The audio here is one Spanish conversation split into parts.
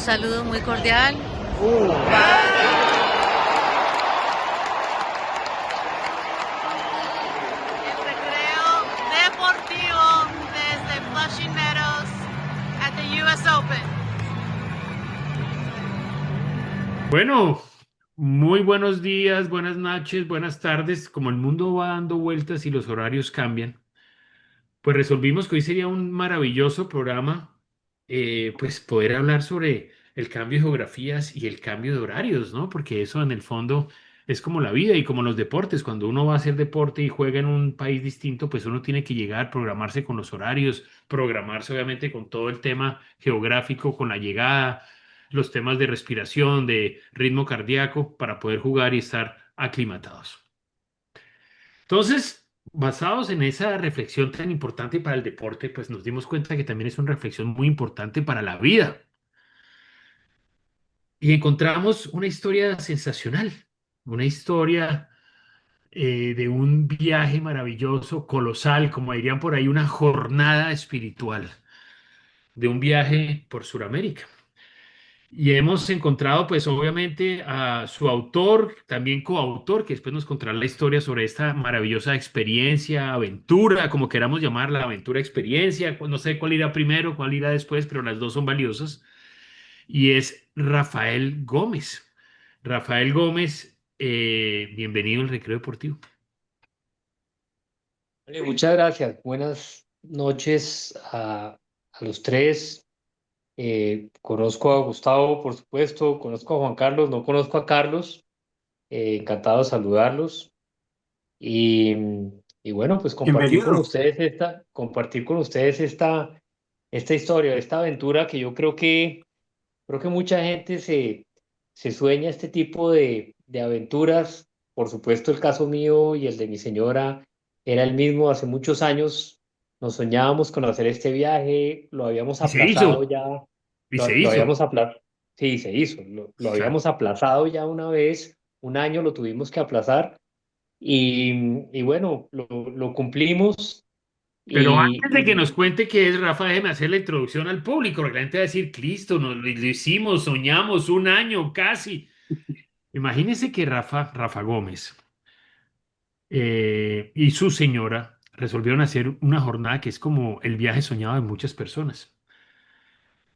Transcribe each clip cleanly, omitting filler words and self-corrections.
saludo muy cordial. El recreo deportivo desde Flushing Meadows at the US Open. Bueno, muy buenos días, buenas noches, buenas tardes. Como el mundo va dando vueltas y los horarios cambian, pues resolvimos que hoy sería un maravilloso programa, pues poder hablar sobre el cambio de geografías y el cambio de horarios, ¿no? Porque eso en el fondo es como la vida y como los deportes. Cuando uno va a hacer deporte y juega en un país distinto, pues uno tiene que llegar, programarse con los horarios, programarse obviamente con todo el tema geográfico, con la llegada, los temas de respiración, de ritmo cardíaco, para poder jugar y estar aclimatados. Entonces, basados en esa reflexión tan importante para el deporte, pues nos dimos cuenta que también es una reflexión muy importante para la vida. Y encontramos una historia sensacional, una historia de un viaje maravilloso, colosal, como dirían por ahí, una jornada espiritual, de un viaje por Sudamérica. Y hemos encontrado, pues obviamente, a su autor, también coautor, que después nos contará la historia sobre esta maravillosa experiencia, aventura, como queramos llamarla, aventura, experiencia. No sé cuál irá primero, cuál irá después, pero las dos son valiosas. Y es Rafael Gómez. Rafael Gómez, bienvenido al Recreo Deportivo. Vale, muchas gracias. Buenas noches a los tres. Conozco a Gustavo, por supuesto, conozco a Juan Carlos, no conozco a Carlos. Encantado de saludarlos. Y, y bueno, pues Bienvenido. compartir con ustedes esta historia, esta aventura que yo creo que mucha gente se sueña este tipo de aventuras. Por supuesto, el caso mío y el de mi señora era el mismo. Hace muchos años nos soñábamos con hacer este viaje, lo habíamos Y se aplazado hizo, ya, y se lo hizo. habíamos aplazado, sí, se hizo, lo habíamos aplazado ya una vez, un año lo tuvimos que aplazar y bueno, lo cumplimos Pero antes de que y, nos cuente qué es, Rafa, déjeme hacer la introducción al público, porque la gente va a decir, Cristo, lo hicimos, soñamos un año casi. Imagínese que Rafa Gómez y su señora resolvieron hacer una jornada que es como el viaje soñado de muchas personas.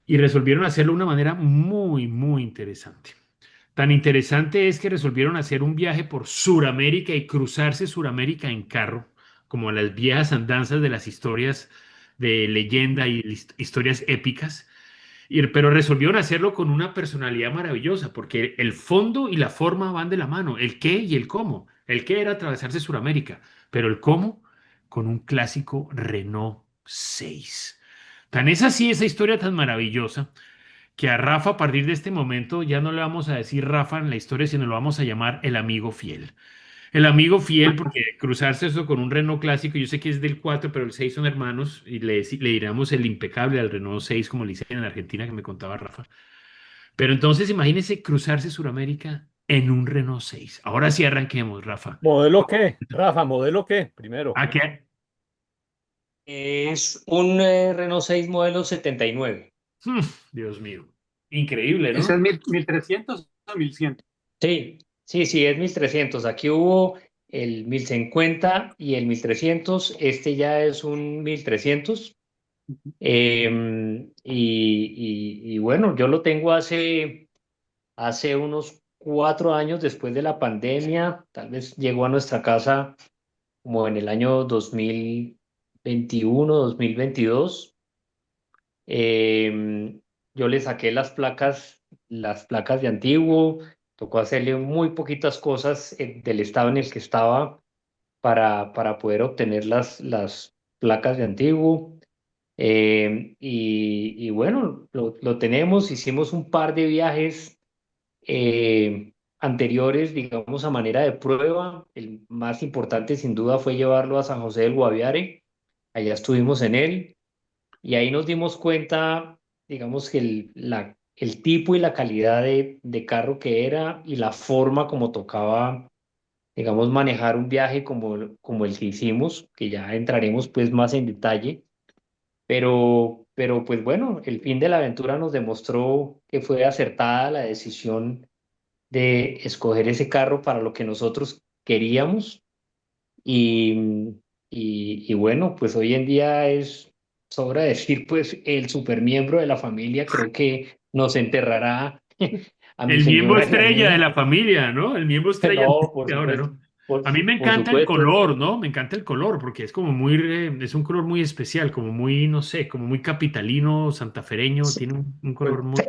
Y resolvieron hacerlo de una manera muy, muy interesante. Tan interesante es que resolvieron hacer un viaje por Suramérica y cruzarse Suramérica en carro, como las viejas andanzas de las historias de leyenda y historias épicas. Pero resolvieron hacerlo con una personalidad maravillosa, porque el fondo y la forma van de la mano, el qué y el cómo. El qué era atravesarse Suramérica, pero el cómo con un clásico Renault 6. Tan es así esa historia tan maravillosa que a Rafa a partir de este momento ya no le vamos a decir Rafa en la historia, sino lo vamos a llamar el amigo fiel. El amigo fiel, porque cruzarse eso con un Renault clásico, yo sé que es del 4 pero el 6 son hermanos, y le diríamos el impecable al Renault 6 como le dicen en Argentina, que me contaba Rafa. Pero entonces imagínese cruzarse Suramérica en un Renault 6. Ahora sí arranquemos, Rafa. ¿Modelo qué? Rafa, ¿modelo qué? Primero. ¿A qué? es un Renault 6 modelo 79. Hmm, Dios mío. Increíble, ¿Ese es ¿no? 1300 o 1100? Sí, sí, sí, es 1300. Aquí hubo el 1050 y el 1300. Este ya es un 1300. Y bueno, yo lo tengo hace unos 4 años después de la pandemia. Tal vez llegó a nuestra casa como en el año 2021, 2022. Em, yo le saqué las placas de antiguo, tocó hacerle muy poquitas cosas del estado en el que estaba para poder obtener las placas de antiguo. Y bueno, lo tenemos, hicimos un par de viajes anteriores, digamos, a manera de prueba. El más importante sin duda fue llevarlo a San José del Guaviare, allá estuvimos en él. Y ahí nos dimos cuenta, digamos, que el tipo y la calidad de carro que era y la forma como tocaba, digamos, manejar un viaje como el que hicimos, que ya entraremos pues más en detalle. pero pues bueno, el fin de la aventura nos demostró que fue acertada la decisión de escoger ese carro para lo que nosotros queríamos y, y bueno, pues hoy en día sobra decir, pues el supermiembro de la familia creo que nos enterrará a mi El miembro señora y a estrella de mí. la familia, ¿no? El miembro estrella No, por de ahora, supuesto, ¿no? A mí me por encanta el supuesto. color, ¿no? Me encanta el color porque es como muy, es un color muy especial, como muy, no sé, como muy capitalino, santafereño, tiene un Pues, color muy...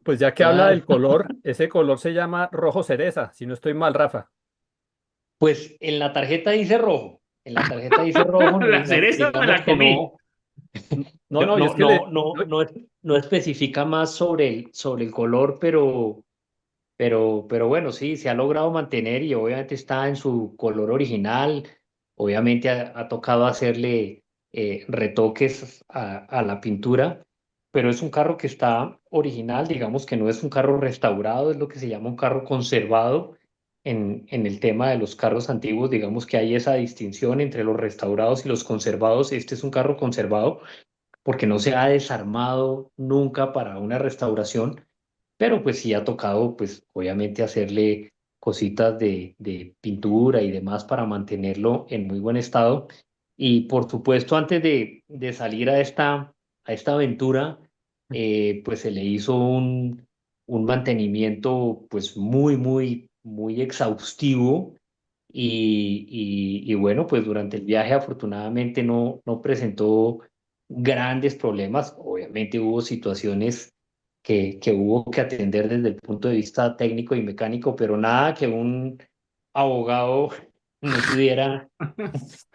Pues ya que habla claro, del color, ese color se llama rojo cereza, si no estoy mal, Rafa. pues en la tarjeta dice rojo, en la tarjeta dice rojo, no La cereza me digamos la que comí. no. No, No, no, y es no, que no, no, no, no especifica más sobre el color, pero bueno, sí, se ha logrado mantener y obviamente está en su color original. Obviamente ha tocado hacerle retoques a la pintura, pero es un carro que está original, digamos que no es un carro restaurado, es lo que se llama un carro conservado. En el tema de los carros antiguos, digamos que hay esa distinción entre los restaurados y los conservados. Este es un carro conservado porque no se ha desarmado nunca para una restauración, pero pues sí ha tocado, pues obviamente hacerle cositas de pintura y demás para mantenerlo en muy buen estado. Y por supuesto, antes de salir a esta aventura, pues se le hizo un mantenimiento pues muy, muy, muy exhaustivo. Y bueno, pues durante el viaje afortunadamente no presentó grandes problemas. Obviamente hubo situaciones que hubo que atender desde el punto de vista técnico y mecánico, pero nada que un abogado no pudiera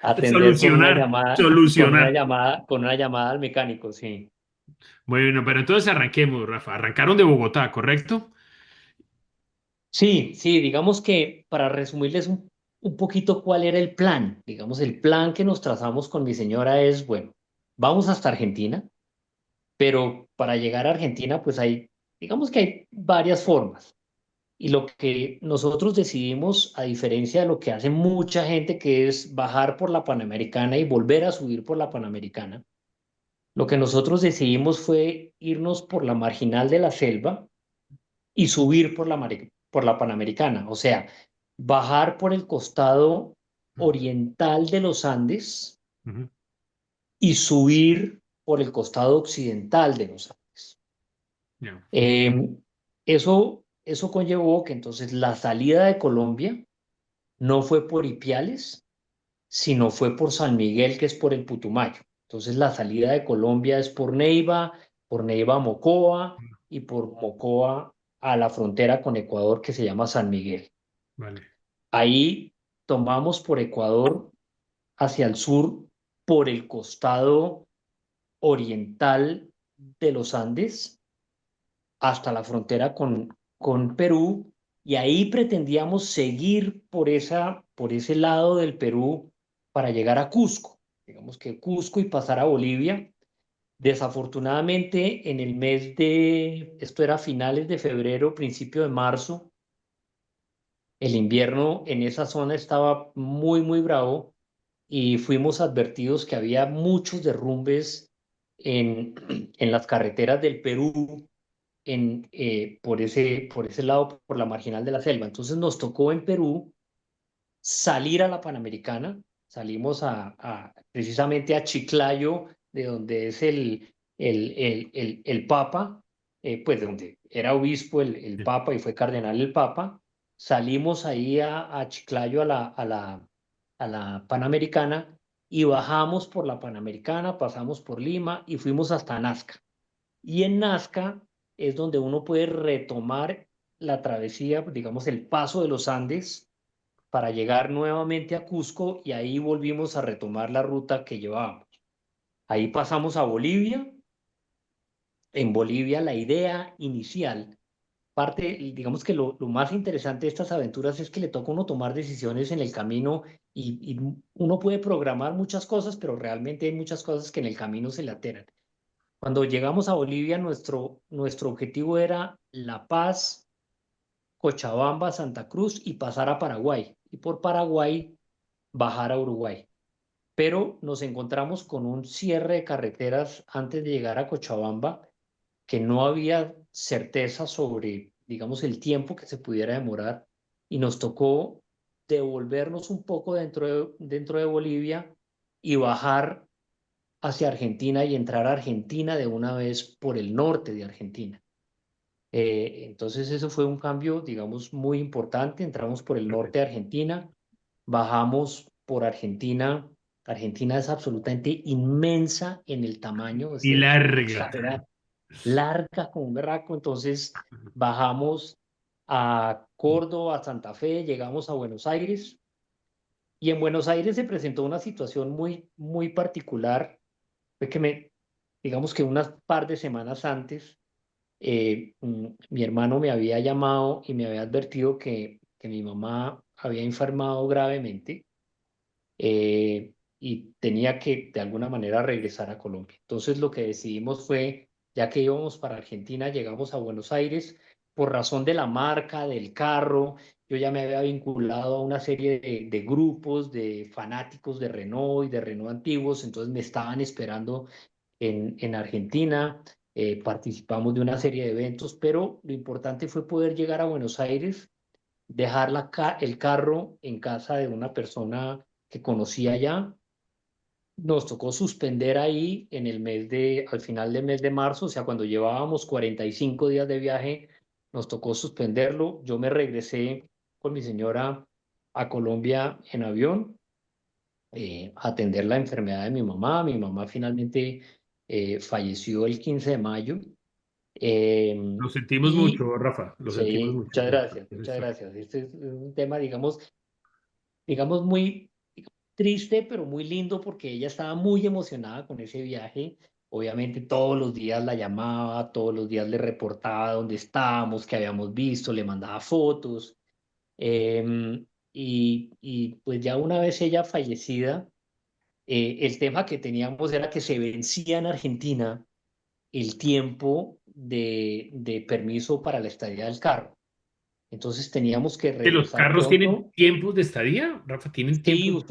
atender Solucionar, solucionar. con una llamada al mecánico, sí. Bueno, pero entonces arranquemos, Rafa. Arrancaron de Bogotá, ¿correcto? Sí, sí, digamos que para resumirles un poquito cuál era el plan, digamos, el plan que nos trazamos con mi señora es, bueno, vamos hasta Argentina, pero para llegar a Argentina, pues digamos que hay varias formas. Y lo que nosotros decidimos, a diferencia de lo que hace mucha gente, que es bajar por la Panamericana y volver a subir por la Panamericana, lo que nosotros decidimos fue irnos por la marginal de la selva y subir por la Panamericana. O sea, bajar por el costado oriental de los Andes Ujú. y subir por el costado occidental de los Andes. Ya. Eso conllevó que entonces la salida de Colombia no fue por Ipiales, sino fue por San Miguel, que es por el Putumayo. Entonces la salida de Colombia es por Neiva a Mocoa y por Mocoa a la frontera con Ecuador, que se llama San Miguel. Vale. Ahí tomamos por Ecuador hacia el sur por el costado oriental de los Andes hasta la frontera con Perú, y ahí pretendíamos seguir por ese lado del Perú para llegar a Cusco. Digamos que Cusco y pasar a Bolivia. Desafortunadamente, en el esto era finales de febrero, principio de marzo, el invierno en esa zona estaba muy, muy bravo y fuimos advertidos que había muchos derrumbes en, en las carreteras del Perú por ese lado, por la marginal de la selva. Entonces nos tocó en Perú salir a la Panamericana, salimos precisamente a Chiclayo, de donde es el Papa, pues de donde era obispo el Sí. Papa y fue cardenal el Papa. Salimos ahí a Chiclayo a la Panamericana y bajamos por la Panamericana, pasamos por Lima y fuimos hasta Nazca. Y en Nazca es donde uno puede retomar la travesía, digamos, el paso de los Andes para llegar nuevamente a Cusco y ahí volvimos a retomar la ruta que llevábamos. Ahí pasamos a Bolivia. En Bolivia la idea inicial, digamos que lo más interesante de estas aventuras es que le toca a uno tomar decisiones en el camino y uno puede programar muchas cosas, pero realmente hay muchas cosas que en el camino se le alteran. Cuando llegamos a Bolivia, nuestro objetivo era La Paz, Cochabamba, Santa Cruz y pasar a Paraguay. Y por Paraguay bajar a Uruguay. pero nos encontramos con un cierre de carreteras antes de llegar a Cochabamba, que no había certeza sobre, digamos, el tiempo que se pudiera demorar, y nos tocó devolvernos un poco dentro de Bolivia y bajar hacia Argentina y entrar a Argentina de una vez por el norte de Argentina. Entonces eso fue un cambio, digamos, muy importante. Entramos por el norte de Argentina, bajamos por Argentina. Argentina es absolutamente inmensa en el tamaño, Y es larga. exagerada, larga como un berraco. Entonces bajamos a Córdoba, a Santa Fe, llegamos a Buenos Aires, y en Buenos Aires se presentó una situación muy particular. Fue que digamos que unas par de semanas antes, mi hermano me había llamado y me había advertido que mi mamá había enfermado gravemente, y tenía que de alguna manera regresar a Colombia. Entonces lo que decidimos fue, ya que íbamos para Argentina, llegamos a Buenos Aires por razón de la marca, del carro. Yo ya me había vinculado a una serie de grupos de fanáticos de Renault y de Renault antiguos, entonces me estaban esperando en Argentina. Participamos de una serie de eventos, pero lo importante fue poder llegar a Buenos Aires, dejar el carro en casa de una persona que conocía ya. Nos tocó suspender ahí al final del mes de marzo, o sea, cuando llevábamos 45 días de viaje, nos tocó suspenderlo. Yo me regresé con mi señora a Colombia en avión, a atender la enfermedad de mi mamá. Mi mamá finalmente falleció el 15 de mayo. Lo sentimos Y mucho, Rafa, lo sentimos sí, mucho muchas por gracias, esa muchas historia. gracias. Este es un tema, digamos muy triste, pero muy lindo, porque ella estaba muy emocionada con ese viaje. Obviamente todos los días la llamaba, todos los días le reportaba dónde estábamos, qué habíamos visto, le mandaba fotos. Y pues ya una vez ella fallecida, el tema que teníamos era que se vencía en Argentina el tiempo de permiso para la estadía del carro. Entonces teníamos que ¿Que los regresar carros tienen pronto. tiempos de estadía, Rafa? ¿Tienen Sí, tiempos?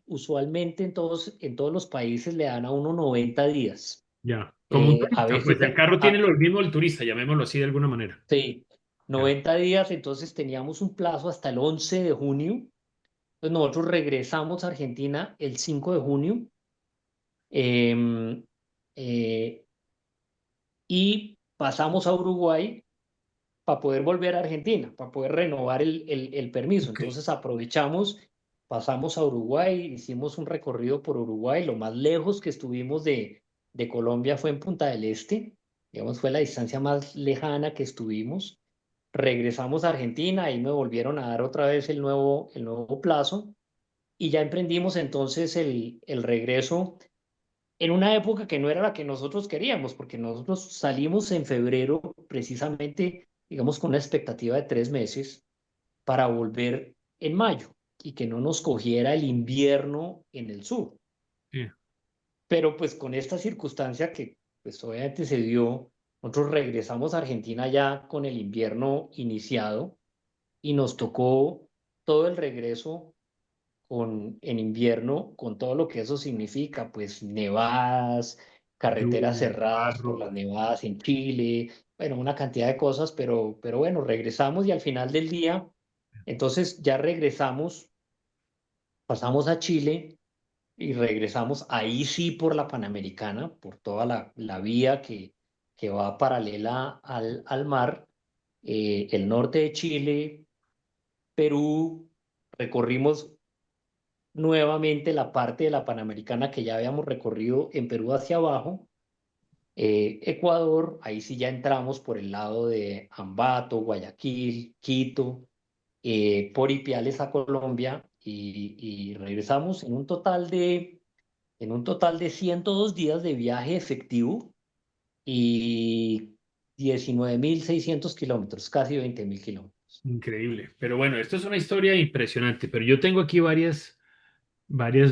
usualmente en todos los países le dan a uno 90 días. Ya, como un A turista, veces, pues el carro tiene lo mismo del turista, llamémoslo así de alguna manera. sí, Ya. 90 días. Entonces teníamos un plazo hasta el 11 de junio. Pues nosotros regresamos a Argentina el 5 de junio, em, eh, y pasamos a Uruguay para poder volver a Argentina, para poder renovar el permiso. Ok. Entonces aprovechamos, pasamos a Uruguay, hicimos un recorrido por Uruguay. Lo más lejos que estuvimos de Colombia fue en Punta del Este, digamos, fue la distancia más lejana que estuvimos. Regresamos a Argentina, ahí me volvieron a dar otra vez el nuevo plazo, y ya emprendimos entonces el regreso en una época que no era la que nosotros queríamos, porque nosotros salimos en febrero precisamente, digamos, con una expectativa de 3 meses para volver en mayo y que no nos cogiera el invierno en el sur. Sí. Pero pues con esta circunstancia que pues obviamente se dio, nosotros regresamos a Argentina ya con el invierno iniciado, y nos tocó todo el regreso en invierno, con todo lo que eso significa, pues nevadas, carreteras Lluvia, cerradas por barro. las nevadas en Chile, bueno, una cantidad de cosas. Pero bueno, regresamos, y al final del día, entonces ya regresamos, pasamos a Chile y regresamos ahí sí por la Panamericana, por toda la vía que va paralela al mar, el norte de Chile, Perú. Recorrimos nuevamente la parte de la Panamericana que ya habíamos recorrido en Perú hacia abajo. Ecuador, ahí sí ya entramos por el lado de Ambato, Guayaquil, Quito, por Ipiales a Colombia, y regresamos en un total de 102 días de viaje efectivo y 19.600 kilómetros, casi 20.000 kilómetros. Increíble. Pero bueno, esto es una historia impresionante, pero yo tengo aquí varias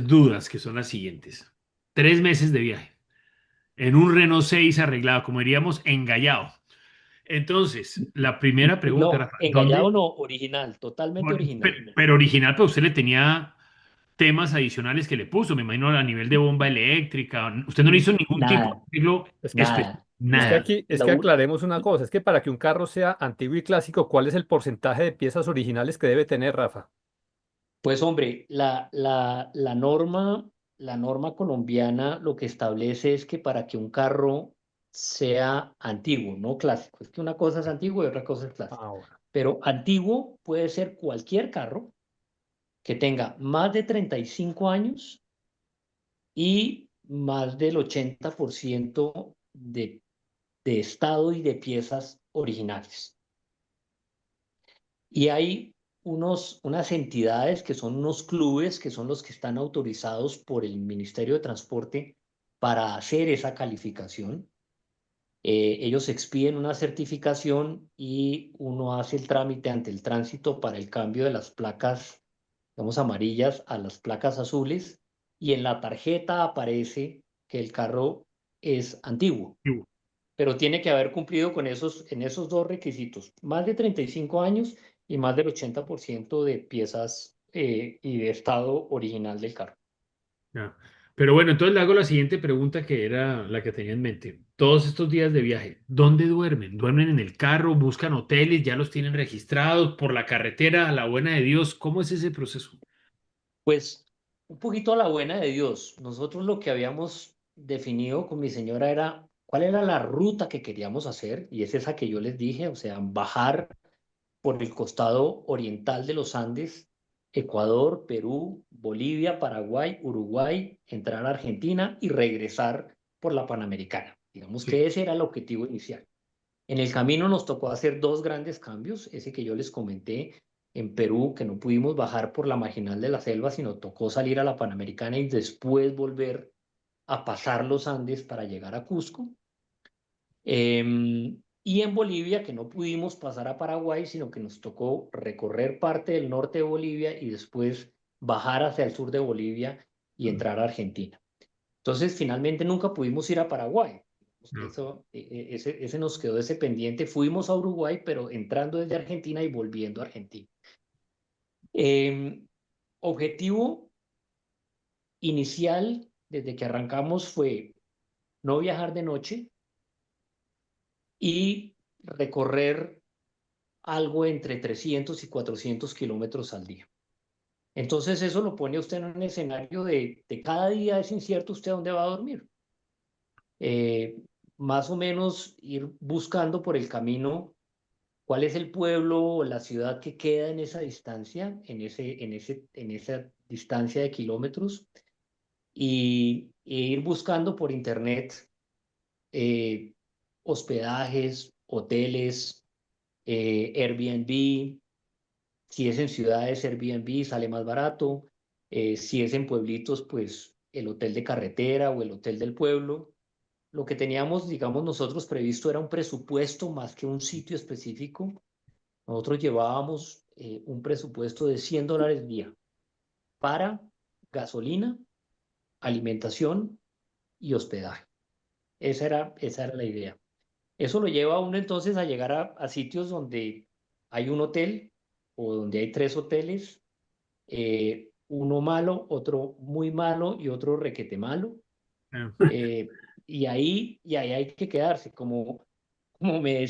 dudas que son las siguientes. 3 meses de viaje en un Renault 6 arreglado, como diríamos, engallado. Entonces, la primera pregunta, No, Rafa, engallado ¿dónde? no, original, totalmente Bueno, original. pero original, pero usted le tenía temas adicionales que le puso, me imagino a nivel de bomba eléctrica. Usted no le hizo ningún tipo de Nada, arreglo Es que, especial, nada, es que nada. nada. aquí, es que aclaremos una cosa, es que para que un carro sea antiguo y clásico, ¿cuál es el porcentaje de piezas originales que debe tener, Rafa? Pues hombre, la norma colombiana lo que establece es que para que un carro sea antiguo, no clásico, es que una cosa es antiguo y otra cosa es clásico. Ah, bueno. Pero antiguo puede ser cualquier carro que tenga más de 35 años y más del 80% de estado y de piezas originales. Y hay unas entidades que son unos clubes que son los que están autorizados por el Ministerio de Transporte para hacer esa calificación. Ellos expiden una certificación y uno hace el trámite ante el tránsito para el cambio de las placas, digamos, amarillas a las placas azules y en la tarjeta aparece que el carro es antiguo, pero tiene que haber cumplido con en esos dos requisitos, más de 35 años y más del 80% de piezas y de estado original del carro. Ya. Pero bueno, entonces le hago la siguiente pregunta que era la que tenía en mente. Todos estos días de viaje, ¿dónde duermen? ¿Duermen en el carro? ¿Buscan hoteles? ¿Ya los tienen registrados por la carretera? A la buena de Dios, ¿cómo es ese proceso? Pues un poquito a la buena de Dios. Nosotros lo que habíamos definido con mi señora era cuál era la ruta que queríamos hacer y es esa que yo les dije, o sea, bajar por el costado oriental de los Andes, Ecuador, Perú, Bolivia, Paraguay, Uruguay, entrar a Argentina y regresar por la Panamericana. Digamos Sí. que ese era el objetivo inicial. En el camino nos tocó hacer dos grandes cambios, ese que yo les comenté en Perú, que no pudimos bajar por la marginal de la selva, sino tocó salir a la Panamericana y después volver a pasar los Andes para llegar a Cusco. Y en Bolivia, que no pudimos pasar a Paraguay, sino que nos tocó recorrer parte del norte de Bolivia y después bajar hacia el sur de Bolivia y entrar a Argentina. Entonces, finalmente nunca pudimos ir a Paraguay. No. Ese nos quedó ese pendiente. Fuimos a Uruguay, pero entrando desde Argentina y volviendo a Argentina. Objetivo inicial desde que arrancamos fue no viajar de noche y recorrer algo entre 300 y 400 kilómetros al día. Entonces eso lo pone usted en un escenario de cada día es incierto usted dónde va a dormir. Más o menos ir buscando por el camino cuál es el pueblo o la ciudad que queda en esa distancia, en esa distancia de kilómetros, e ir buscando por internet eh, hospedajes, hoteles, Airbnb. Si es en ciudades, Airbnb sale más barato. Si es en pueblitos, pues el hotel de carretera o el hotel del pueblo. Lo que teníamos, digamos, nosotros previsto era un presupuesto más que un sitio específico. Nosotros llevábamos un presupuesto de $100 día para gasolina, alimentación y hospedaje. Esa era la idea. Eso lo lleva a uno entonces a llegar a sitios donde hay un hotel o donde hay tres hoteles, uno malo, otro muy malo y otro requete malo. Ah. Y ahí hay que quedarse, como me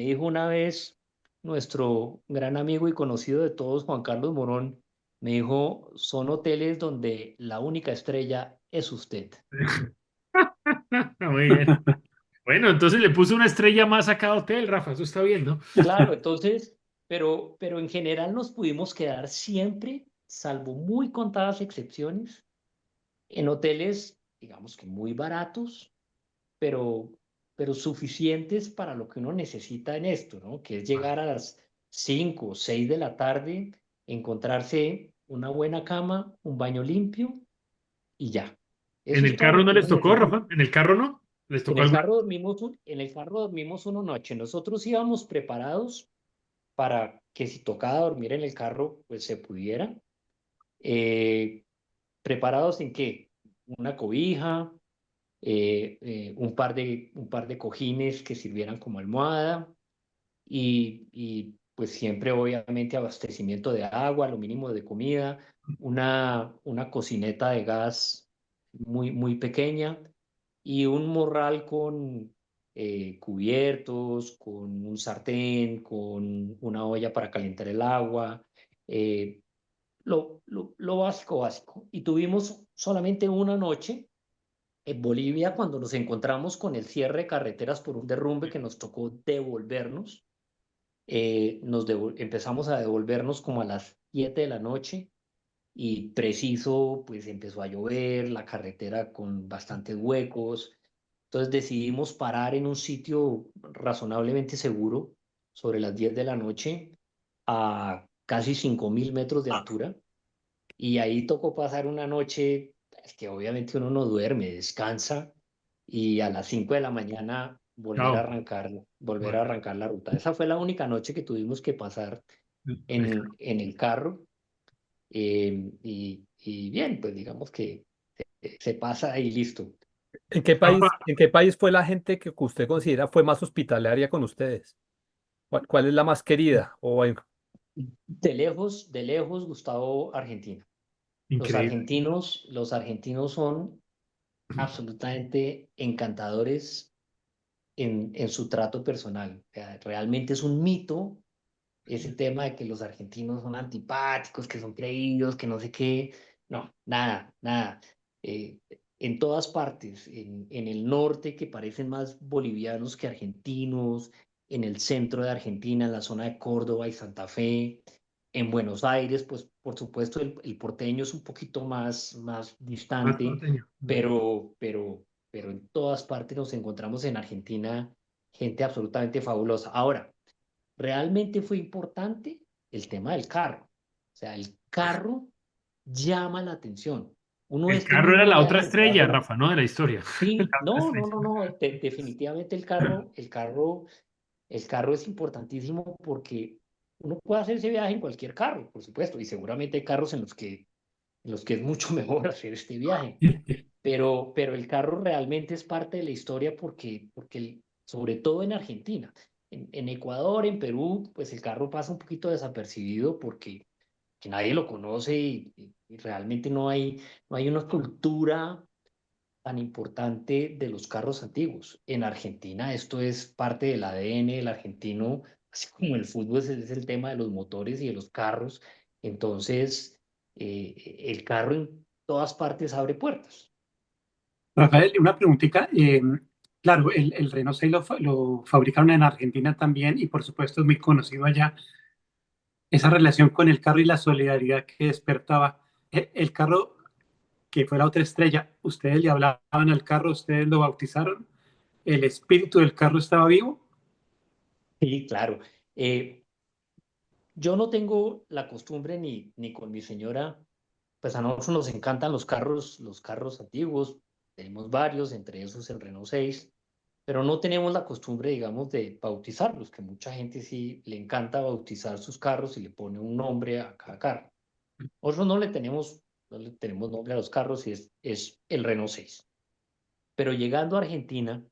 dijo una vez nuestro gran amigo y conocido de todos, Juan Carlos Morón, me dijo, son hoteles donde la única estrella es usted. Muy bien. Bueno, entonces le puso una estrella más a cada hotel, Rafa, eso está bien, ¿no? Claro, entonces, pero en general nos pudimos quedar siempre, salvo muy contadas excepciones, en hoteles, digamos que muy baratos, pero, pero suficientes para lo que uno necesita en esto, ¿no? Que es llegar a las 5 o 6 de la tarde, encontrarse una buena cama, un baño limpio y ya. ¿En Eso es el todo carro lo no que les uno tocó, necesita. Rafa? ¿En el carro no? ¿Les tocó alguna? En el carro dormimos una noche. Nosotros íbamos preparados para que si tocaba dormir en el carro, pues se pudiera. Eh, ¿Preparados en qué? Una cobija, un par de cojines que sirvieran como almohada y pues siempre obviamente abastecimiento de agua, lo mínimo de comida, una cocineta de gas muy pequeña y un morral con cubiertos, con un sartén, con una olla para calentar el agua, eh, lo básico, básico. Y tuvimos solamente una noche en Bolivia cuando nos encontramos con el cierre de carreteras por un derrumbe que nos tocó devolvernos. Empezamos a devolvernos como a las 7 de la noche y preciso, pues empezó a llover, la carretera con bastantes huecos. Entonces decidimos parar en un sitio razonablemente seguro sobre las 10 de la noche a casi 5.000 metros de altura. Y ahí tocó pasar una noche, es que obviamente uno no duerme, descansa y a las 5 de la mañana Chao. volver a Volver. arrancar la ruta. Esa fue la única noche que tuvimos que pasar en el carro. Y bien, pues digamos que se pasa y listo. Rafa, En qué país fue la gente que usted considera fue más hospitalaria con ustedes? ¿Cuál es la más querida? De lejos, Gustavo, Argentina. increíble. Los argentinos son absolutamente encantadores en su trato personal. O sea, realmente es un mito ese tema de que los argentinos son antipáticos, que son creídos, que no sé qué. No, nada, nada. Eh, en todas partes, en el norte, que parecen más bolivianos que argentinos, en el centro de Argentina, en la zona de Córdoba y Santa Fe, en Buenos Aires, pues por supuesto el porteño es un poquito más Más distante, porteño. pero en todas partes nos encontramos en Argentina gente absolutamente fabulosa. Ahora, realmente fue importante el tema del carro. O sea, el carro llama la atención. Uno El este carro era mismo la viaje otra que puede estrella, hacer. Rafa, ¿no? De la historia. Sí, La otra no, no, estrella. no, no. Definitivamente el carro es importantísimo porque uno puede hacer ese viaje en cualquier carro, por supuesto, y seguramente hay carros en los que es mucho mejor hacer este viaje. Pero el carro realmente es parte de la historia porque sobre todo en Argentina, en Ecuador, en Perú, pues el carro pasa un poquito desapercibido porque que nadie lo conoce y realmente no hay una cultura tan importante de los carros antiguos. En Argentina esto es parte del ADN del argentino, así como el fútbol es el tema de los motores y de los carros. Entonces, el carro en todas partes abre puertas. Rafael, una preguntita. Claro, el Renault 6 lo fabricaron en Argentina también y por supuesto es muy conocido allá. Esa relación con el carro y la solidaridad que despertaba. El carro, que fue la otra estrella, ustedes le hablaban al carro, ustedes lo bautizaron, el espíritu del carro estaba vivo. Sí, claro. Yo no tengo la costumbre ni con mi señora, pues a nosotros nos encantan los carros antiguos, tenemos varios, entre esos el Renault 6, pero no tenemos la costumbre, digamos, de bautizarlos, que mucha gente sí le encanta bautizar sus carros y le pone un nombre a cada carro. Nosotros no le tenemos nombre a los carros y es el Renault 6. Pero llegando a Argentina,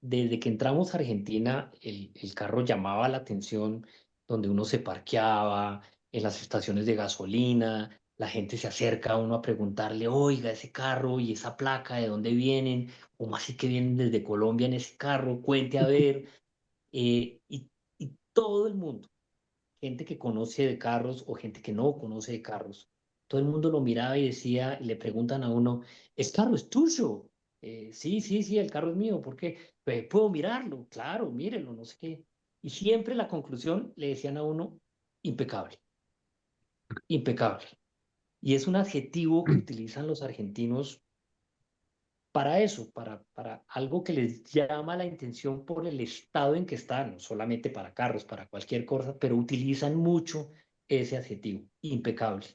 desde que entramos a Argentina, el carro llamaba la atención donde uno se parqueaba, en las estaciones de gasolina, la gente se acerca a uno a preguntarle, oiga, ese carro y esa placa, ¿de dónde vienen? ¿Cómo así que vienen desde Colombia en ese carro? Cuente a ver. Y todo el mundo, gente que conoce de carros o gente que no conoce de carros, todo el mundo lo miraba y decía, le preguntan a uno, ¿el carro es tuyo? Sí, sí, sí, el carro es mío, ¿por qué? ¿Puedo mirarlo? Claro, mírelo, no sé qué. Y siempre la conclusión le decían a uno, impecable, impecable. Y es un adjetivo que utilizan los argentinos para eso, para algo que les llama la atención por el estado en que están, no solamente para carros, para cualquier cosa, pero utilizan mucho ese adjetivo, impecable.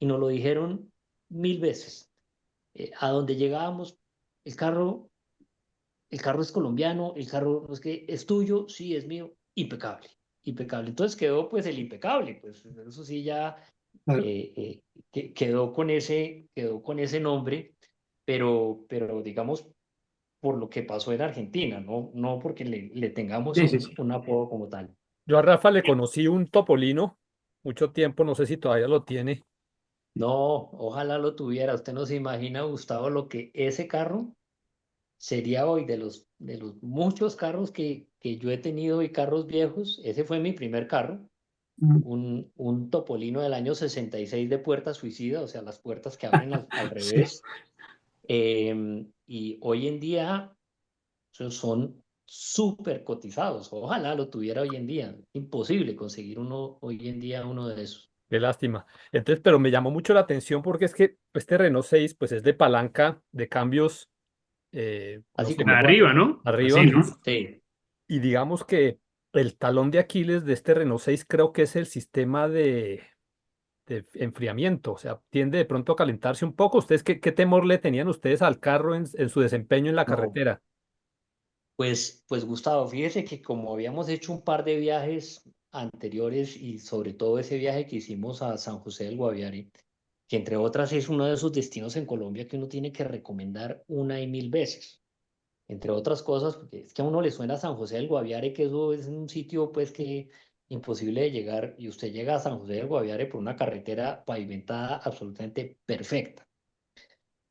Y nos lo dijeron 1000 veces. A donde llegábamos, el carro, el carro es colombiano, el carro no es que es tuyo, sí, es mío, impecable, impecable. Entonces quedó pues el impecable, pues eso sí ya Claro. quedó con ese nombre, pero digamos por lo que pasó en Argentina, no porque le tengamos Sí, sí, sí. un apodo como tal. Yo a Rafa le conocí un Topolino mucho tiempo, no sé si todavía lo tiene. No, ojalá lo tuviera. Usted no se imagina, Gustavo, lo que ese carro sería hoy de los muchos carros que yo he tenido y carros viejos. Ese fue mi primer carro, Mm, un Topolino del año 66 de puerta suicida, o sea, las puertas que abren al sí. revés. Y hoy en día esos son súper cotizados. Ojalá lo tuviera hoy en día. Imposible conseguir uno hoy en día uno de esos. Qué lástima. Entonces, pero me llamó mucho la atención porque es que este Renault 6 pues es de palanca de cambios, no Así sé, como Arriba, cuál. ¿no? Así, arriba. ¿no? Sí. Y digamos que el talón de Aquiles de este Renault 6 creo que es el sistema de enfriamiento. O sea, tiende de pronto a calentarse un poco. ¿Ustedes qué temor le tenían ustedes al carro en su desempeño en la No, carretera? pues Gustavo, fíjese que como habíamos hecho un par de viajes anteriores y sobre todo ese viaje que hicimos a San José del Guaviare, que entre otras es uno de esos destinos en Colombia que uno tiene que recomendar una y mil veces, entre otras cosas, porque es que a uno le suena San José del Guaviare, que eso es un sitio pues que imposible de llegar y usted llega a San José del Guaviare por una carretera pavimentada absolutamente perfecta.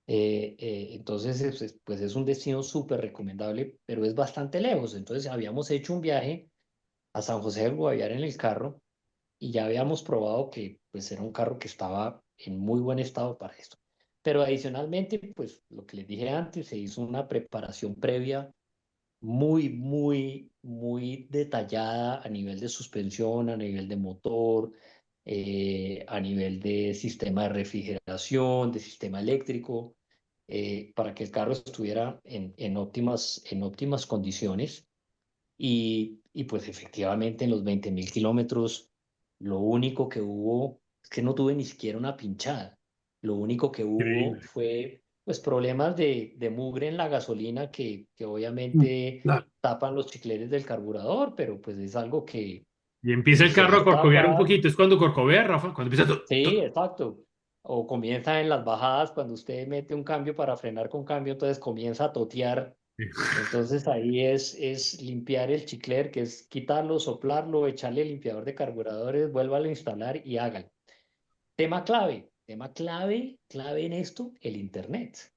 Entonces, pues es un destino súper recomendable, pero es bastante lejos. Entonces, habíamos hecho un viaje a San José del Guaviare en el carro y ya habíamos probado que pues era un carro que estaba en muy buen estado para esto. Pero adicionalmente, pues lo que les dije antes, se hizo una preparación previa muy detallada a nivel de suspensión, a nivel de motor, a nivel de sistema de refrigeración, de sistema eléctrico, para que el carro estuviera en óptimas condiciones. Y pues efectivamente en los 20.000 kilómetros, lo único que hubo es que no tuve ni siquiera una pinchada. Lo único que hubo Increíble. fue pues problemas de mugre en la gasolina que Mm, obviamente claro. tapan los chicleres del carburador, pero pues es algo Y empieza que el se carro a corcovear un destapa. poquito. Es cuando corcovea, Rafa, cuando empieza todo. Sí, exacto. O comienza en las bajadas cuando usted mete un cambio para frenar con cambio, entonces comienza a totear. Entonces ahí es limpiar el chicler, que es quitarlo, soplarlo, echarle limpiador de carburadores, vuélvalo a instalar y hágalo. Clave en esto, el Internet.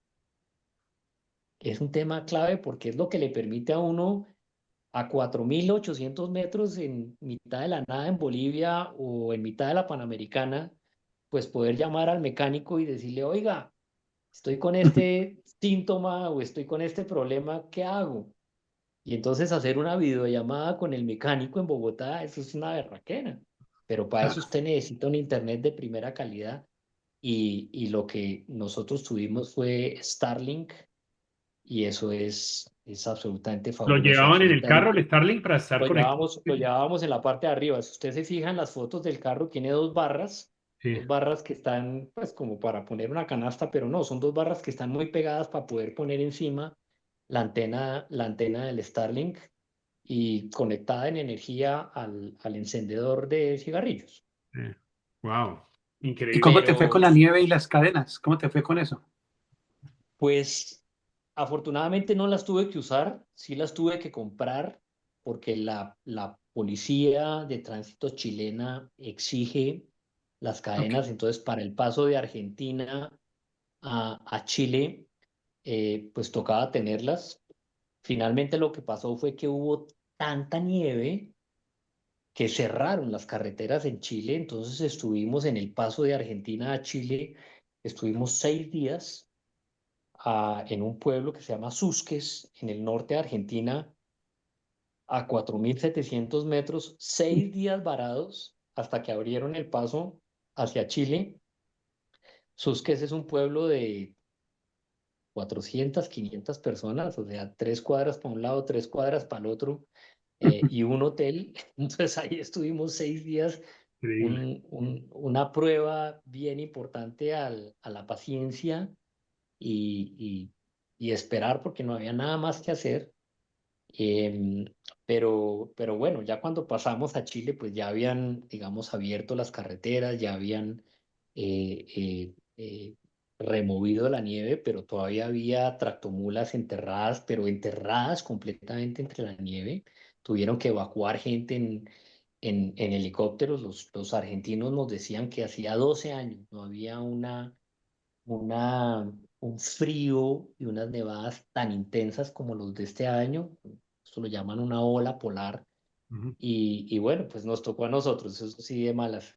Es un tema clave porque es lo que le permite a uno a 4.800 metros en mitad de la nada en Bolivia o en mitad de la Panamericana, pues poder llamar al mecánico y decirle, oiga, estoy con este síntoma o estoy con este problema, ¿qué hago? Y entonces hacer una videollamada con el mecánico en Bogotá, eso es una berraquera. Pero para eso Claro. usted necesita un internet de primera calidad y lo que nosotros tuvimos fue Starlink y eso es absolutamente Lo fabuloso, llevaban en el carro, el absolutamente. Starlink, para estar conectado. Lo llevábamos en la parte de arriba. Si usted se fija en las fotos del carro, tiene Sí, dos barras que están pues como para poner una canasta, pero no, son dos barras que están muy pegadas para poder poner encima la antena del Starlink y conectada en energía al encendedor de cigarrillos. sí. Wow, ¿Y increíble. cómo te fue con Pero la nieve y las cadenas? ¿Cómo te fue con eso? pues afortunadamente no las tuve que usar, sí las tuve que comprar porque la policía de tránsito chilena exige las Ok. cadenas, entonces para el paso de Argentina a Chile, pues tocaba tenerlas. Finalmente lo que pasó fue que hubo tanta nieve que cerraron las carreteras en Chile, entonces estuvimos en el paso de Argentina a Chile, estuvimos 6 días en un pueblo que se llama Susques, en el norte de Argentina, a 4.700 metros, 6 días varados hasta que abrieron el paso hacia Chile. Susques es un pueblo de 400, 500 personas, o sea, 3 cuadras para un lado, 3 cuadras para el otro, y un hotel. Entonces ahí estuvimos 6 días, Increíble. una prueba bien importante a la paciencia y esperar porque no había nada más que hacer. Em, pero bueno, ya cuando pasamos a Chile, pues ya habían, digamos, abierto las carreteras, ya habían eh, removido la nieve, pero todavía había tractomulas enterradas, pero enterradas completamente entre la nieve. Tuvieron que evacuar gente en helicópteros. Los argentinos nos decían que hacía 12 años no había una, un frío y unas nevadas tan intensas como los de este año. Esto lo llaman una ola polar. Ujú. Y bueno, pues nos tocó a nosotros, eso sí de malas.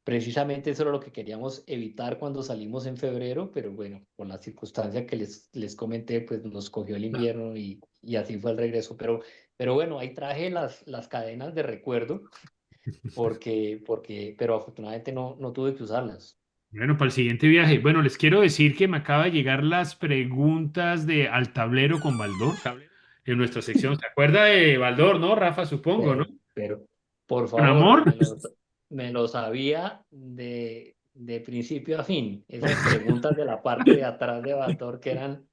Precisamente eso era lo que queríamos evitar cuando salimos en febrero, pero bueno, por la circunstancia que les comenté, pues nos cogió el invierno y así fue el regreso. Pero bueno, ahí traje las cadenas de recuerdo pero afortunadamente no tuve que usarlas. Bueno, para el siguiente viaje. Bueno, les quiero decir que me acaba de llegar las preguntas de Al Tablero con Baldor en nuestra sección. ¿Se acuerda de Baldor, no, Rafa? Supongo, ¿no? Pero por Con favor, amor. me lo sabía de principio a fin. Esas preguntas de la parte de atrás de Baldor que eran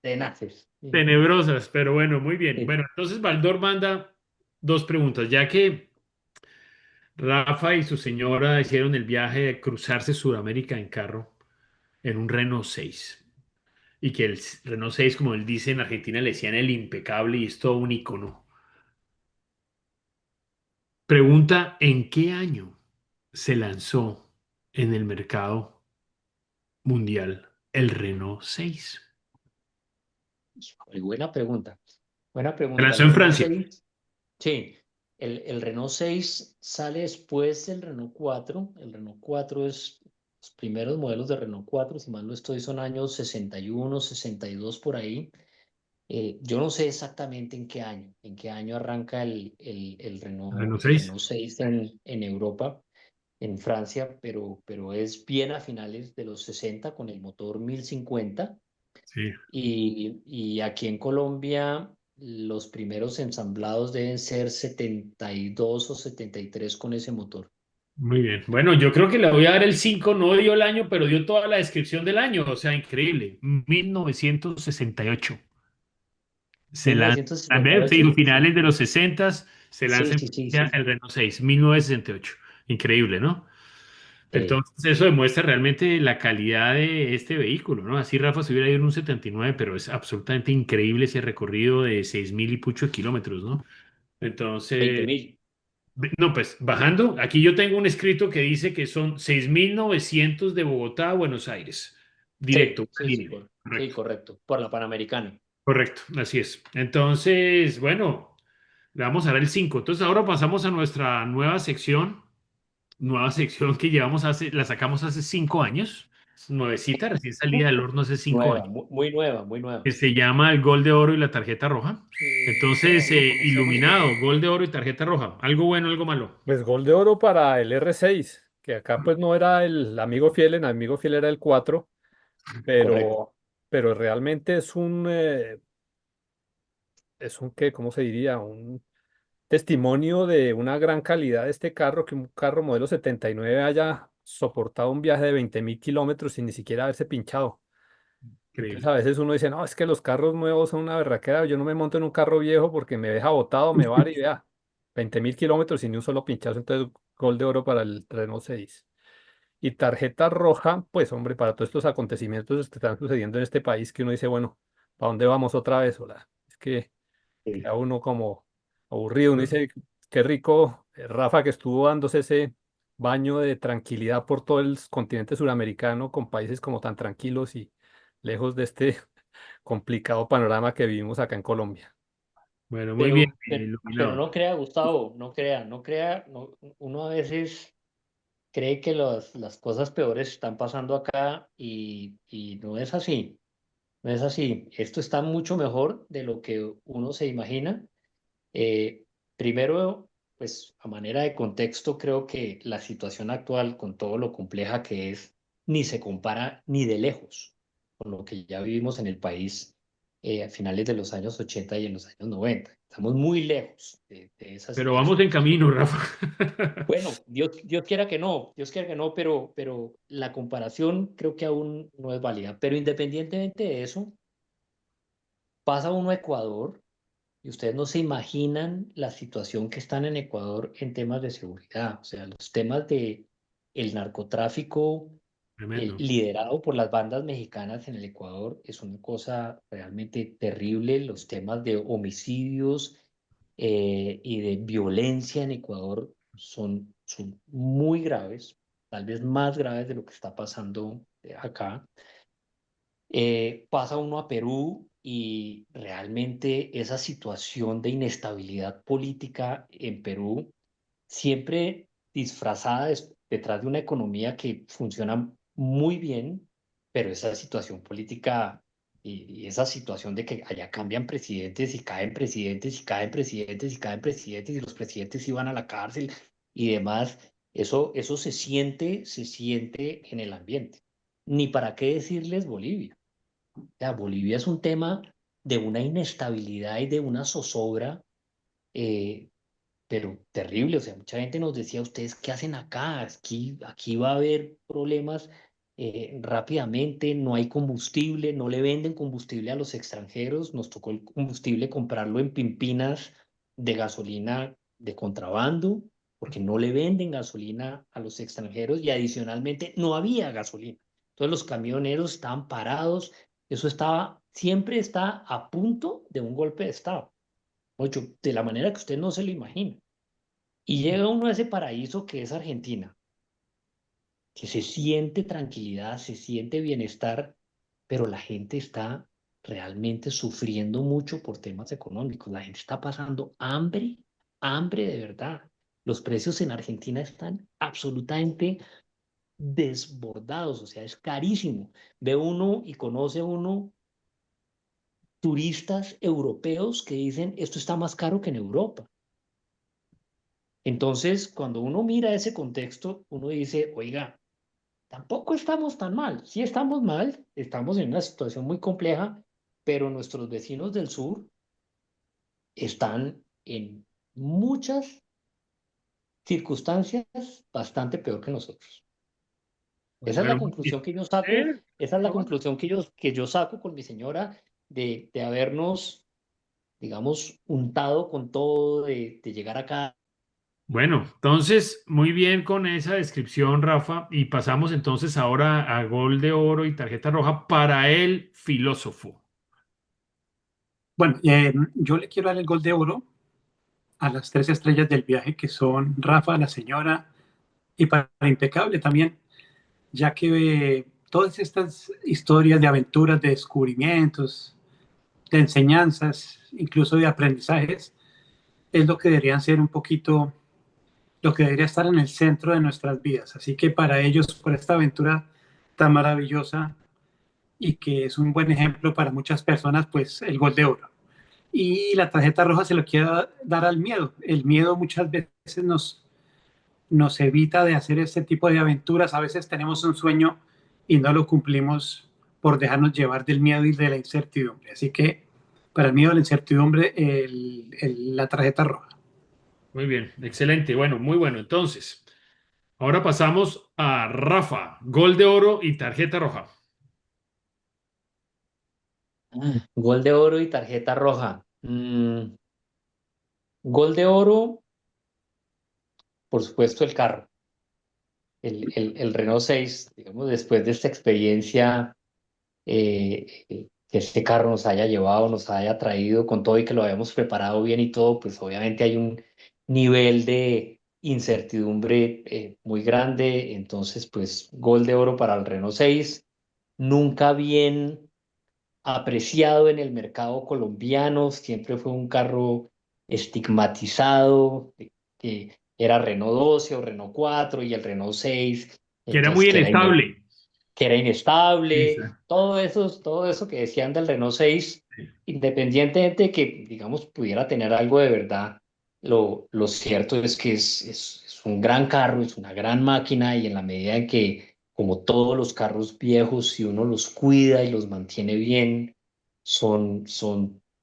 tenaces. Sí, Tenebrosas, pero bueno, muy bien. sí. Bueno, entonces Baldor manda dos preguntas, ya que Rafa y su señora hicieron el viaje de cruzarse Sudamérica en carro en un Renault 6 y que el Renault 6, como él dice en Argentina, le decían el impecable y es todo un icono. Pregunta, ¿en qué año se lanzó en el mercado mundial el Renault 6? Híjole, buena pregunta. Buena Se pregunta. lanzó El en Renault Francia. 6, sí, el Renault 6 sale después del Renault 4. El Renault 4 es los primeros modelos de Renault 4, si mal no estoy, son años 61, 62 por ahí. Yo no sé exactamente en qué año arranca El Renault el 6. Renault 6 en Europa, en Francia, pero es bien a finales de los 60 con el motor 1050. Sí, Y aquí en Colombia los primeros ensamblados deben ser 72 o 73 con ese motor. muy bien. Bueno, yo creo que le voy a dar el 5. No dio el año, pero dio toda la descripción del año, o sea, increíble. 1968. Se lanza, a ver, sí, 1968, sí. finales de los 60 se Sí, lanza en sí, sí, Francia sí. el Renault 6, 1968. Increíble, ¿no? Eh, Entonces, eso demuestra realmente la calidad de este vehículo, ¿no? Así Rafa se hubiera ido en un 79, pero es absolutamente increíble ese recorrido de 6.000 y pucho de kilómetros, ¿no? 20 Entonces, mil. no, pues bajando, aquí yo tengo un escrito que dice que son 6.900 de Bogotá a Buenos Aires, directo, Sí, una sí, sí, línea. sí, Correcto, correcto. Por la Panamericana. correcto, así es. Entonces, bueno, le vamos a dar el 5. Entonces, ahora pasamos a nuestra nueva sección que llevamos la sacamos hace 5 años, nuevecita, recién salida del horno hace cinco Nueva, años, muy nueva, muy nueva. que se llama el Gol de Oro y la tarjeta roja. Entonces, iluminado, Gol de Oro y tarjeta roja. ¿Algo bueno, algo malo? Pues gol de oro para el R6, que acá pues no era el amigo fiel, el amigo fiel era el 4, Correcto. pero realmente es un qué, ¿cómo se diría? Un testimonio de una gran calidad de este carro, que un carro modelo 79 haya soportado un viaje de 20.000 kilómetros sin ni siquiera haberse pinchado. Entonces Increíble. a veces uno dice, no, es que los carros nuevos son una berraquera, yo no me monto en un carro viejo porque me deja botado, me va y vea, 20.000 kilómetros sin ni un solo pinchazo, entonces gol de oro para el Renault 6. Y tarjeta roja, pues hombre, para todos estos acontecimientos que están sucediendo en este país, que uno dice, bueno, ¿para dónde vamos otra vez? Hola. Es que Sí. queda uno como aburrido, uno dice, qué rico, Rafa, que estuvo dándose ese baño de tranquilidad por todo el continente suramericano, con países como tan tranquilos y lejos de este complicado panorama que vivimos acá en Colombia. Bueno, muy bien, Pero iluminado. no crea, Gustavo, no crea. Uno a veces cree que las cosas peores están pasando acá y no es así. No es así. Esto está mucho mejor de lo que uno se imagina. Eh, Primero, pues a manera de contexto, creo que la situación actual, con todo lo compleja que es, ni se compara ni de lejos con lo que ya vivimos en el país a finales de los años 80 y en los años 90. Estamos muy lejos de esa Pero vamos situación. en camino, Rafa. Bueno, Dios quiera que no, pero la comparación creo que aún no es válida. Pero independientemente de eso, pasa uno a Ecuador y ustedes no se imaginan la situación que están en Ecuador en temas de seguridad. O sea, los temas de el narcotráfico Tremendo. liderado por las bandas mexicanas en el Ecuador es una cosa realmente terrible. Los temas de homicidios y de violencia en Ecuador son muy graves, tal vez más graves de lo que está pasando acá. Pasa uno a Perú y realmente esa situación de inestabilidad política en Perú, siempre disfrazada detrás de una economía que funciona muy bien, pero esa situación política y esa situación de que allá cambian presidentes y caen presidentes y caen presidentes y caen presidentes y los presidentes iban a la cárcel y demás, eso se siente en el ambiente. Ni para qué decirles Bolivia. O sea, Bolivia es un tema de una inestabilidad y de una zozobra, eh, pero terrible. O sea, mucha gente nos decía, ¿ustedes qué hacen acá? Aquí va a haber problemas rápidamente, no hay combustible, no le venden combustible a los extranjeros, nos tocó el combustible comprarlo en pimpinas de gasolina de contrabando, porque no le venden gasolina a los extranjeros y adicionalmente no había gasolina. Entonces los camioneros estaban parados, eso siempre está a punto de un golpe de Estado. Ocho, de la manera que usted no se lo imagina. Y llega uno a ese paraíso que es Argentina, que se siente tranquilidad, se siente bienestar, pero la gente está realmente sufriendo mucho por temas económicos. La gente está pasando hambre, hambre de verdad. Los precios en Argentina están absolutamente desbordados, o sea, es carísimo. Ve uno y conoce uno turistas europeos que dicen, esto está más caro que en Europa. Entonces, cuando uno mira ese contexto, uno dice, oiga, tampoco estamos tan mal. Sí estamos mal, estamos en una situación muy compleja, pero nuestros vecinos del sur están en muchas circunstancias bastante peor que nosotros. Bueno, Esa es la pero conclusión que yo saco, esa es la Rafa. conclusión que yo saco con mi señora de habernos, digamos, untado con todo, de llegar acá. Bueno, entonces, muy bien con esa descripción, Rafa, y pasamos entonces ahora a gol de oro y tarjeta roja para el filósofo. Bueno, yo le quiero dar el gol de oro a las 3 estrellas del viaje, que son Rafa, la señora, y para Impecable también, ya que todas estas historias de aventuras, de descubrimientos, de enseñanzas, incluso de aprendizajes, es lo que deberían ser un poquito, lo que debería estar en el centro de nuestras vidas. Así que para ellos, por esta aventura tan maravillosa y que es un buen ejemplo para muchas personas, pues el gol de oro. Y la tarjeta roja se lo quiero dar al miedo. El miedo muchas veces nos evita de hacer este tipo de aventuras. A veces tenemos un sueño y no lo cumplimos por dejarnos llevar del miedo y de la incertidumbre. Así que para el miedo a la incertidumbre, la tarjeta roja. Muy bien, excelente. Bueno, muy bueno. Entonces, ahora pasamos a Rafa, gol de oro y tarjeta roja. Gol de oro y tarjeta roja. Gol de oro, por supuesto, el carro. El Renault 6, digamos, después de esta experiencia, que este carro nos haya llevado, nos haya traído con todo y que lo habíamos preparado bien y todo, pues obviamente hay un nivel de incertidumbre muy grande. Entonces, pues, gol de oro para el Renault 6, nunca bien apreciado en el mercado colombiano, siempre fue un carro estigmatizado, que era Renault 12 o Renault 4 y el Renault 6, Que era entonces muy inestable. que era inestable, Exacto. todo eso que decían del Renault 6, independientemente de que, digamos, pudiera tener algo de verdad, lo cierto es que es un gran carro, es una gran máquina y en la medida en que, como todos los carros viejos, si uno los cuida y los mantiene bien, son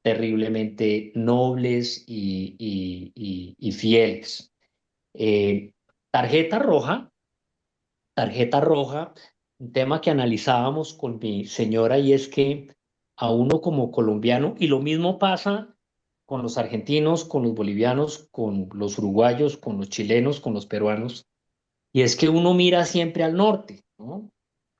terriblemente nobles y fieles. Eh, tarjeta roja. Tarjeta roja, un tema que analizábamos con mi señora, y es que a uno como colombiano, y lo mismo pasa con los argentinos, con los bolivianos, con los uruguayos, con los chilenos, con los peruanos, y es que uno mira siempre al norte, ¿no?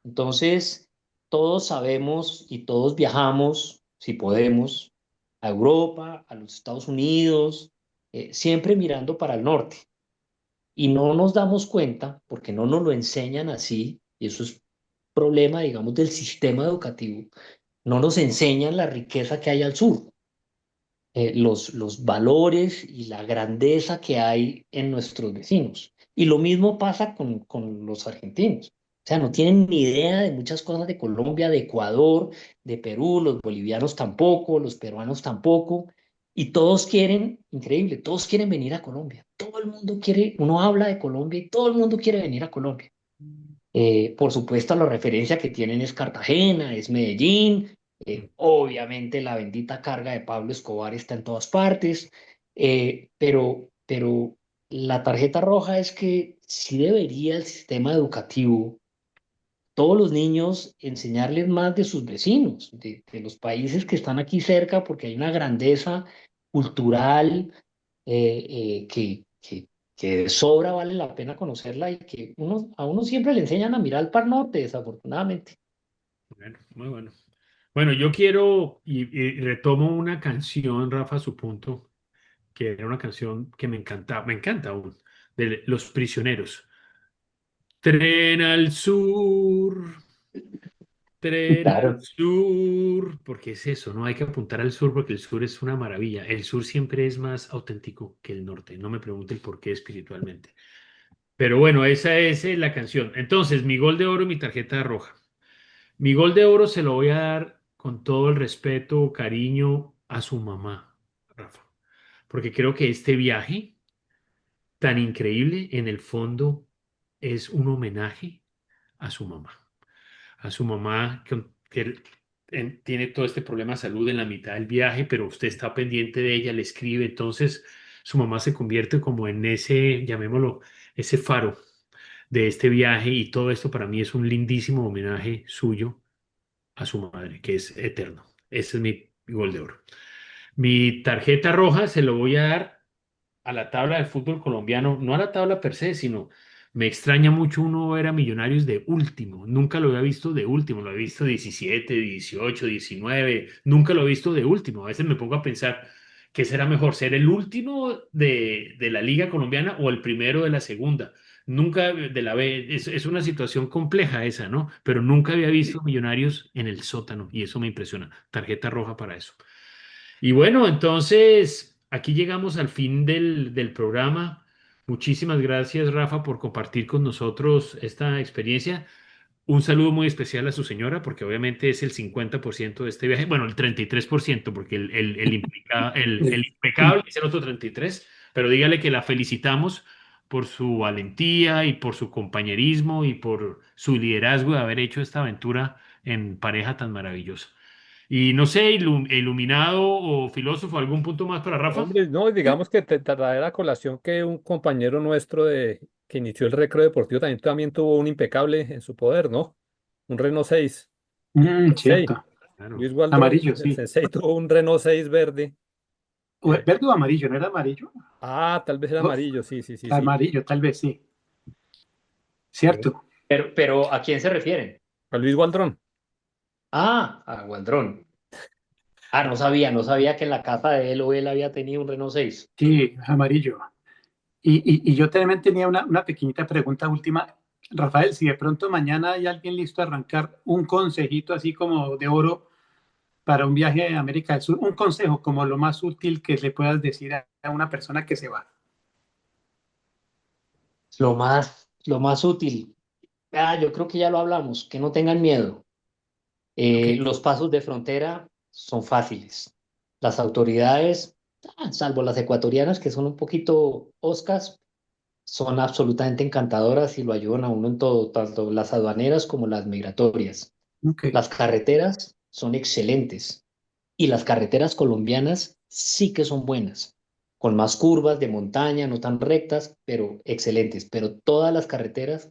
Entonces, todos sabemos y todos viajamos, si podemos, a Europa, a los Estados Unidos, siempre mirando para el norte. Y no nos damos cuenta, porque no nos lo enseñan así, y eso es problema, digamos, del sistema educativo, no nos enseñan la riqueza que hay al sur, los valores y la grandeza que hay en nuestros vecinos. Y lo mismo pasa con los argentinos. O sea, no tienen ni idea de muchas cosas de Colombia, de Ecuador, de Perú, los bolivianos tampoco, los peruanos tampoco. Y todos quieren, increíble, todos quieren venir a Colombia. Todo el mundo quiere, uno habla de Colombia y todo el mundo quiere venir a Colombia. Por supuesto, la referencia que tienen es Cartagena, es Medellín. Obviamente, la bendita carga de Pablo Escobar está en todas partes. Pero la tarjeta roja es que sí debería el sistema educativo, todos los niños, enseñarles más de sus vecinos, de los países que están aquí cerca, porque hay una grandeza cultural que de sobra vale la pena conocerla y que a uno siempre le enseñan a mirar al Par Norte, desafortunadamente. Bueno, muy bueno. Bueno, yo quiero y retomo una canción, Rafa, a su punto, que era una canción que me encanta aún, de Los Prisioneros. Tren al sur, tren al Claro. sur, porque es eso, no hay que apuntar al sur porque el sur es una maravilla. El sur siempre es más auténtico que el norte. No me pregunten por qué espiritualmente. Pero bueno, esa es la canción. Entonces, mi gol de oro y mi tarjeta roja. Mi gol de oro se lo voy a dar con todo el respeto, cariño a su mamá, Rafa, porque creo que este viaje tan increíble en el fondo es un homenaje a su mamá que tiene todo este problema de salud en la mitad del viaje, pero usted está pendiente de ella, le escribe, entonces su mamá se convierte como en ese, llamémoslo, ese faro de este viaje y todo esto para mí es un lindísimo homenaje suyo a su madre, que es eterno. Ese es mi gol de oro. Mi tarjeta roja se lo voy a dar a la tabla del fútbol colombiano, no a la tabla per se, sino me extraña mucho uno ver a Millonarios de último. Nunca lo había visto de último, lo he visto 17, 18, 19, nunca lo he visto de último. A veces me pongo a pensar, ¿qué será mejor, ser el último de la liga colombiana o el primero de la segunda? Nunca de la B, es una situación compleja esa, ¿no? Pero nunca había visto Millonarios en el sótano y eso me impresiona. Tarjeta roja para eso. Y bueno, entonces aquí llegamos al fin del programa. Muchísimas gracias, Rafa, por compartir con nosotros esta experiencia. Un saludo muy especial a su señora, porque obviamente es el 50% de este viaje. Bueno, el 33%, porque el impecable es el otro 33%, pero dígale que la felicitamos por su valentía y por su compañerismo y por su liderazgo de haber hecho esta aventura en pareja tan maravillosa. Y no sé, iluminado o filósofo, ¿algún punto más para Rafa? Hombre, no, digamos que te traerá a colación que un compañero nuestro que inició el Recreo Deportivo también tuvo un impecable en su poder, ¿no? Un Renault 6. Sensei, Cierto. Claro. Luis Gualdrón, Amarillo, el sí. Sensei tuvo un Renault 6 verde. eh, ¿Verde o amarillo? ¿No era amarillo? tal vez era Oh, amarillo, sí, sí, sí, sí. amarillo, tal vez sí. Bueno, Cierto. Pero ¿a quién se refieren? a Luis Gualdrón. A Guandrón. No sabía que en la casa de él o él había tenido un Renault 6. Sí, amarillo. Y yo también tenía una pequeñita pregunta última. Rafael, si de pronto mañana hay alguien listo a arrancar un consejito así como de oro para un viaje a América del Sur, un consejo como lo más útil que le puedas decir a una persona que se va. Lo más útil. Yo creo que ya lo hablamos, que no tengan miedo. Ok. Los pasos de frontera son fáciles. Las autoridades, salvo las ecuatorianas, que son un poquito oscas, son absolutamente encantadoras y lo ayudan a uno en todo, tanto las aduaneras como las migratorias. Ok, Las carreteras son excelentes y las carreteras colombianas sí que son buenas, con más curvas de montaña, no tan rectas, pero excelentes. Pero todas las carreteras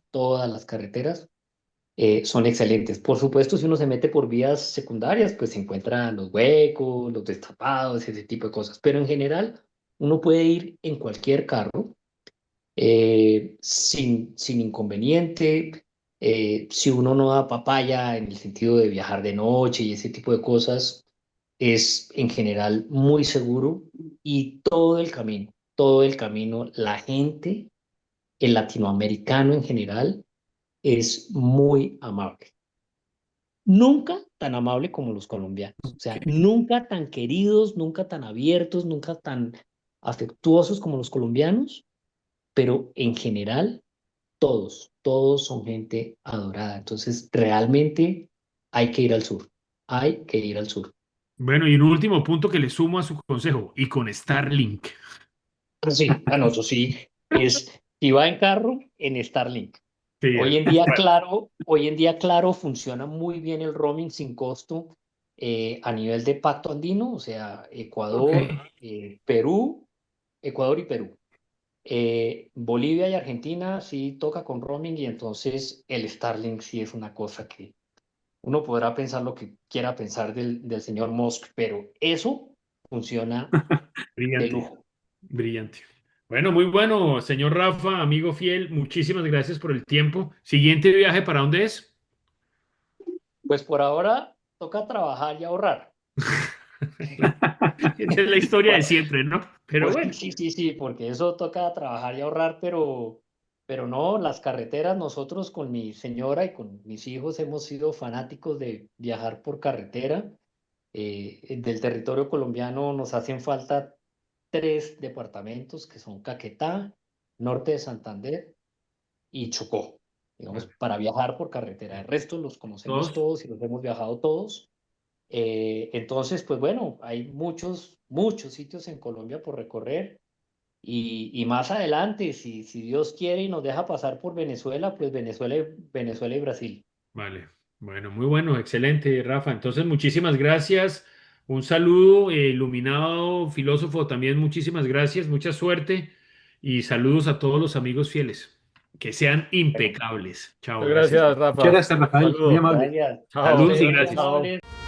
son excelentes. Por supuesto, si uno se mete por vías secundarias, pues se encuentran los huecos, los destapados, ese tipo de cosas. Pero en general, uno puede ir en cualquier carro sin inconveniente. Si uno no da papaya en el sentido de viajar de noche y ese tipo de cosas, es en general muy seguro y todo el camino. La gente, el latinoamericano en general, es muy amable. Nunca tan amable como los colombianos. O sea, nunca tan queridos, nunca tan abiertos, nunca tan afectuosos como los colombianos, pero en general todos son gente adorada. Entonces, realmente hay que ir al sur. Hay que ir al sur. Bueno, y un último punto que le sumo a su consejo, y con Starlink. Sí, bueno, eso sí, si va en carro, en Starlink. Sí, Hoy en día, claro, funciona muy bien el roaming sin costo a nivel de pacto andino, o sea, Perú, Ecuador y Perú. Bolivia y Argentina sí toca con roaming y entonces el Starlink sí es una cosa que uno podrá pensar lo que quiera pensar del señor Musk, pero eso funciona de brillante, lujo. brillante. Bueno, muy bueno, señor Rafa, amigo fiel, muchísimas gracias por el tiempo. Siguiente viaje, ¿para dónde es? Pues por ahora toca trabajar y ahorrar. Esa es la historia de siempre, ¿no? Pero bueno, Sí, sí, sí, porque eso toca trabajar y ahorrar, pero no, las carreteras, nosotros con mi señora y con mis hijos hemos sido fanáticos de viajar por carretera. Del territorio colombiano nos hacen falta 3 departamentos que son Caquetá, Norte de Santander y Chocó, digamos, vale, para viajar por carretera. El resto los conocemos todos. todos y los hemos viajado todos. Entonces, pues bueno, hay muchos sitios en Colombia por recorrer y más adelante, si Dios quiere y nos deja pasar por Venezuela, pues Venezuela y Brasil. Vale, bueno, muy bueno, excelente, Rafa. Entonces, muchísimas gracias. Un saludo, iluminado filósofo, también muchísimas gracias, mucha suerte y saludos a todos los amigos fieles. Que sean Bueno, impecables. Chao, Muchas gracias. gracias, Muchas Rafa. gracias, Rafael. Muy Saludos. amable. gracias. Chao. Saludos y Ustedes muy gracias. Chao. amables.